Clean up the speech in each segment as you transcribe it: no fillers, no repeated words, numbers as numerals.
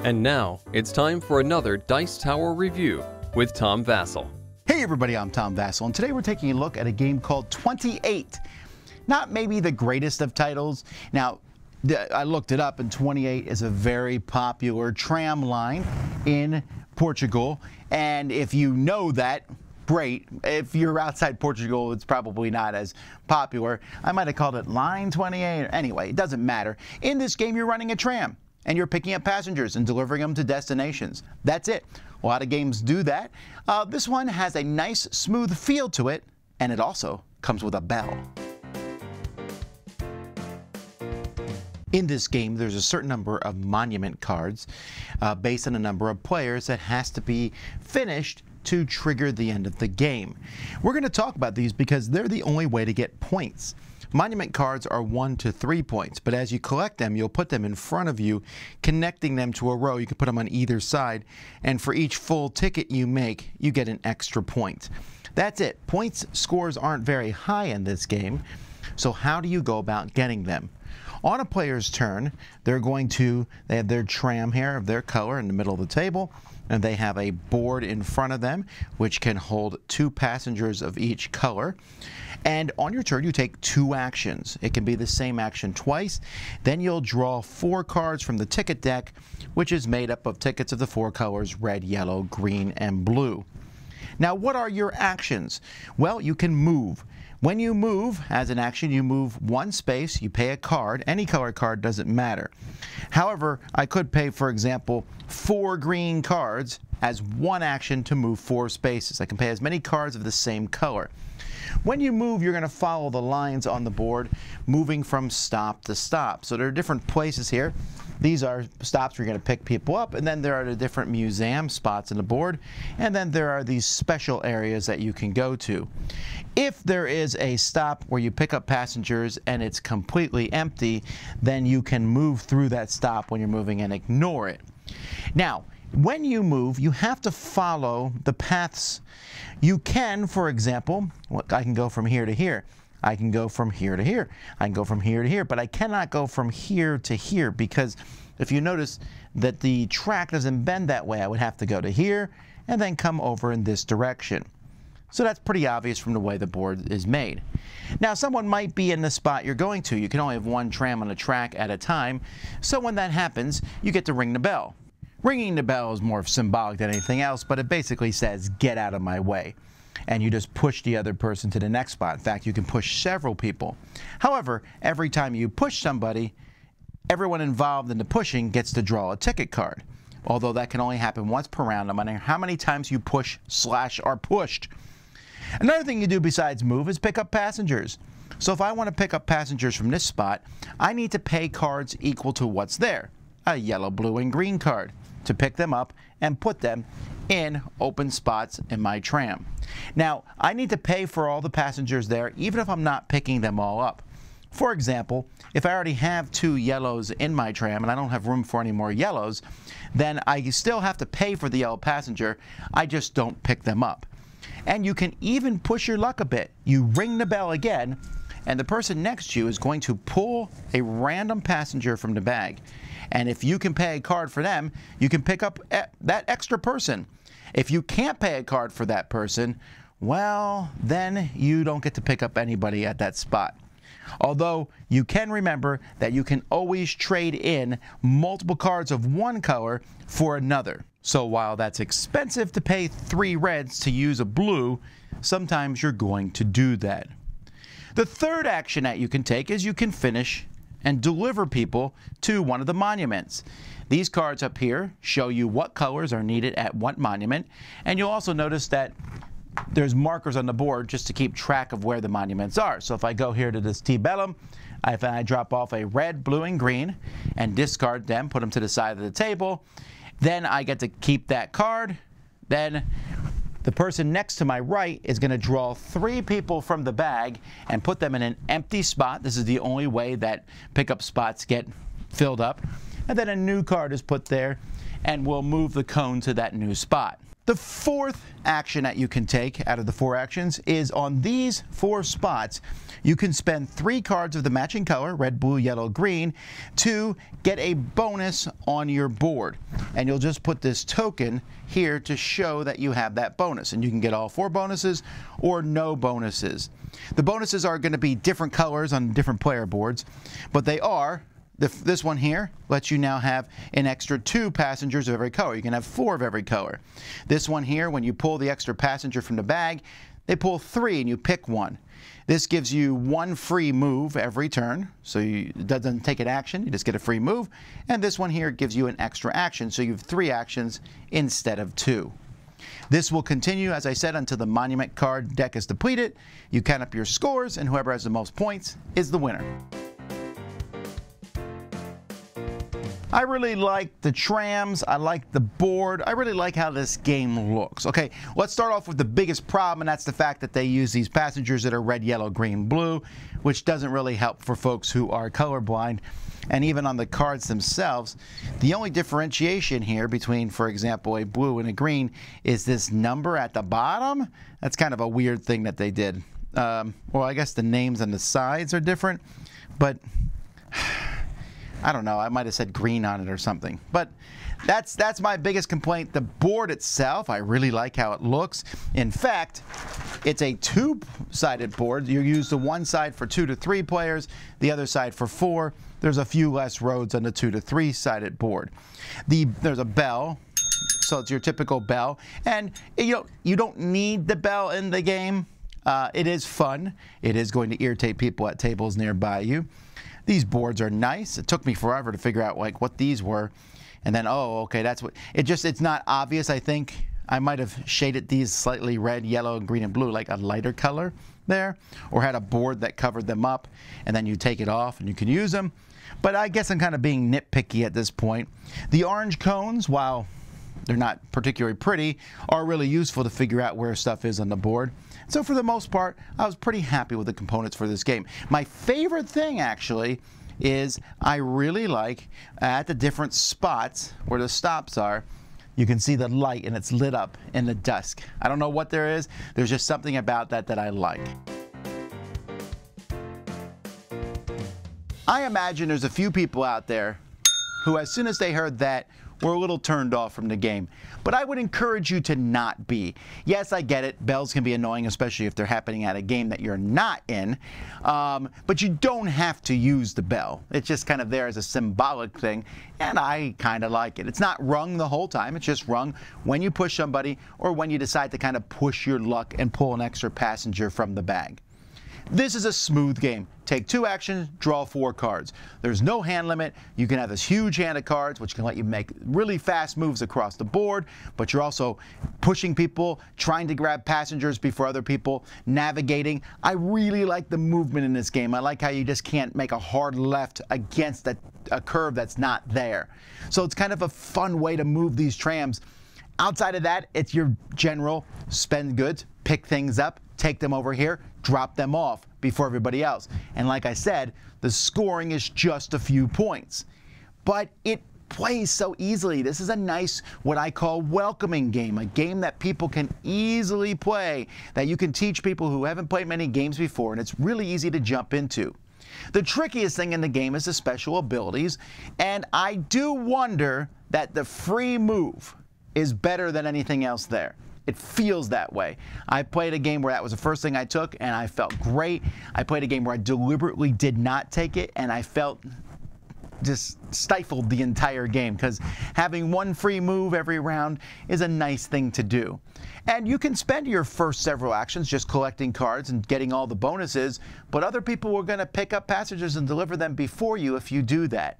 And now, it's time for another Dice Tower review with Tom Vasel. Hey everybody, I'm Tom Vasel, and today we're taking a look at a game called 28. Not maybe the greatest of titles. Now, I looked it up, and 28 is a very popular tram line in Portugal, and if you know that, great. If you're outside Portugal, it's probably not as popular. I might have called it Line 28. Anyway, it doesn't matter. In this game, you're running a tram, and you're picking up passengers and delivering them to destinations. That's it. A lot of games do that. This one has a nice, smooth feel to it, and it also comes with a bell. In this game, there's a certain number of monument cards based on a number of players that has to be finished to trigger the end of the game. We're going to talk about these because they're the only way to get points. Monument cards are 1 to 3 points, but as you collect them, you'll put them in front of you, connecting them to a row. You can put them on either side, and for each full ticket you make, you get an extra point. That's it. Points scores aren't very high in this game, so how do you go about getting them? On a player's turn, they have their tram here of their color in the middle of the table, and they have a board in front of them which can hold 2 passengers of each color. And on your turn, you take 2 actions. It can be the same action twice. Then you'll draw 4 cards from the ticket deck, which is made up of tickets of the 4 colors red, yellow, green, and blue. Now, what are your actions? Well, you can move. When you move, as an action, you move 1 space, you pay a card. Any color card doesn't matter. However, I could pay, for example, 4 green cards as 1 action to move 4 spaces. I can pay as many cards of the same color. When you move, you're going to follow the lines on the board, moving from stop to stop. So there are different places here. These are stops where you're going to pick people up, and then there are the different museum spots on the board, and then there are these special areas that you can go to. If there is a stop where you pick up passengers and it's completely empty, then you can move through that stop when you're moving and ignore it. Now, when you move, you have to follow the paths. You can, for example, I can go from here to here. I can go from here to here. I can go from here to here, but I cannot go from here to here because if you notice that the track doesn't bend that way, I would have to go to here and then come over in this direction. So that's pretty obvious from the way the board is made. Now, someone might be in the spot you're going to. You can only have 1 tram on a track at a time, so when that happens, you get to ring the bell. Ringing the bell is more symbolic than anything else, but it basically says, get out of my way. And you just push the other person to the next spot. In fact, you can push several people. However, every time you push somebody, everyone involved in the pushing gets to draw a ticket card. Although that can only happen once per round, no matter how many times you push / are pushed. Another thing you do besides move is pick up passengers. So if I want to pick up passengers from this spot, I need to pay cards equal to what's there. A yellow, blue, and green card to pick them up and put them in open spots in my tram. Now, I need to pay for all the passengers there, even if I'm not picking them all up. For example, if I already have 2 yellows in my tram and I don't have room for any more yellows, then I still have to pay for the yellow passenger. I just don't pick them up. And you can even push your luck a bit. You ring the bell again, and the person next to you is going to pull a random passenger from the bag. And if you can pay a card for them, you can pick up that extra person. If you can't pay a card for that person, well, then you don't get to pick up anybody at that spot. Although you can remember that you can always trade in multiple cards of 1 color for another. So while that's expensive to pay 3 reds to use a blue, sometimes you're going to do that. The third action that you can take is you can finish and deliver people to one of the monuments. These cards up here show you what colors are needed at what monument, and you'll also notice that there's markers on the board just to keep track of where the monuments are. So if I go here to this T-Bellum, if I drop off a red, blue, and green and discard them, put them to the side of the table, then I get to keep that card. Then the person next to my right is going to draw 3 people from the bag and put them in an empty spot. This is the only way that pickup spots get filled up. And then a new card is put there, and we'll move the cone to that new spot. The fourth action that you can take out of the 4 actions is on these 4 spots. You can spend 3 cards of the matching color, red, blue, yellow, green, to get a bonus on your board. And you'll just put this token here to show that you have that bonus. And you can get all 4 bonuses or no bonuses. The bonuses are going to be different colors on different player boards, but they are. This one here lets you now have an extra 2 passengers of every color. You can have 4 of every color. This one here, when you pull the extra passenger from the bag, they pull 3 and you pick 1. This gives you 1 free move every turn, so it doesn't take an action, you just get a free move. And this one here gives you an extra action, so you have 3 actions instead of 2. This will continue, as I said, until the monument card deck is depleted. You count up your scores, and whoever has the most points is the winner. I really like the trams, I like the board, I really like how this game looks. Okay, let's start off with the biggest problem, and that's the fact that they use these passengers that are red, yellow, green, blue, which doesn't really help for folks who are colorblind. And even on the cards themselves, the only differentiation here between, for example, a blue and a green is this number at the bottom. That's kind of a weird thing that they did. Well, I guess the names on the sides are different, but I don't know, I might have said green on it or something. But that's my biggest complaint. The board itself, I really like how it looks. In fact, it's a 2-sided board. You use the one side for 2 to 3 players, the other side for 4. There's a few less roads on the 2 to 3-sided board. There's a bell, so it's your typical bell. And you don't need the bell in the game. It is fun. It is going to irritate people at tables nearby you. These boards are nice. It took me forever to figure out like what these were. And then, oh, okay, that's what, it's not obvious, I think. I might have shaded these slightly red, yellow, green, and blue, like a lighter color there, or had a board that covered them up, and then you take it off and you can use them. But I guess I'm kind of being nitpicky at this point. The orange cones, while they're not particularly pretty, are really useful to figure out where stuff is on the board. So for the most part, I was pretty happy with the components for this game. My favorite thing, actually, is I really like at the different spots where the stops are, you can see the light and it's lit up in the dusk. I don't know what there is. There's just something about that that I like. I imagine there's a few people out there who, as soon as they heard that, were a little turned off from the game. But I would encourage you to not be. Yes, I get it. Bells can be annoying, especially if they're happening at a game that you're not in. But you don't have to use the bell. It's just kind of there as a symbolic thing, and I kind of like it. It's not rung the whole time. It's just rung when you push somebody or when you decide to kind of push your luck and pull an extra passenger from the bag. This is a smooth game. Take 2 actions, draw 4 cards. There's no hand limit. You can have this huge hand of cards, which can let you make really fast moves across the board, but you're also pushing people, trying to grab passengers before other people, navigating. I really like the movement in this game. I like how you just can't make a hard left against a curve that's not there. So it's kind of a fun way to move these trams. Outside of that, it's your general spend goods, pick things up, take them over here, drop them off before everybody else. And like I said, the scoring is just a few points. But it plays so easily. This is a nice, what I call welcoming game, a game that people can easily play, that you can teach people who haven't played many games before, and it's really easy to jump into. The trickiest thing in the game is the special abilities, and I do wonder that the free move is better than anything else there. It feels that way. I played a game where that was the first thing I took, and I felt great. I played a game where I deliberately did not take it, and I felt just stifled the entire game, because having 1 free move every round is a nice thing to do. And you can spend your first several actions just collecting cards and getting all the bonuses, but other people are going to pick up passengers and deliver them before you if you do that.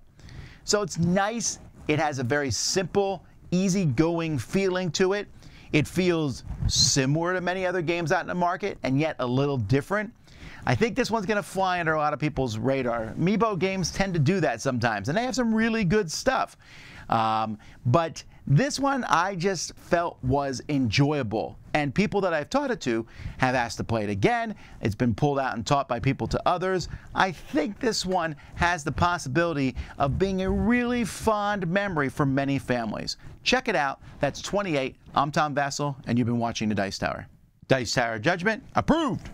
So it's nice. It has a very simple, easygoing feeling to it. It feels similar to many other games out in the market, and yet a little different. I think this one's going to fly under a lot of people's radar. Amiibo games tend to do that sometimes, and they have some really good stuff. But This one I just felt was enjoyable, and people that I've taught it to have asked to play it again. It's been pulled out and taught by people to others. I think this one has the possibility of being a really fond memory for many families. Check it out. That's 28. I'm Tom Vasel, and you've been watching the Dice Tower. Dice Tower Judgment approved.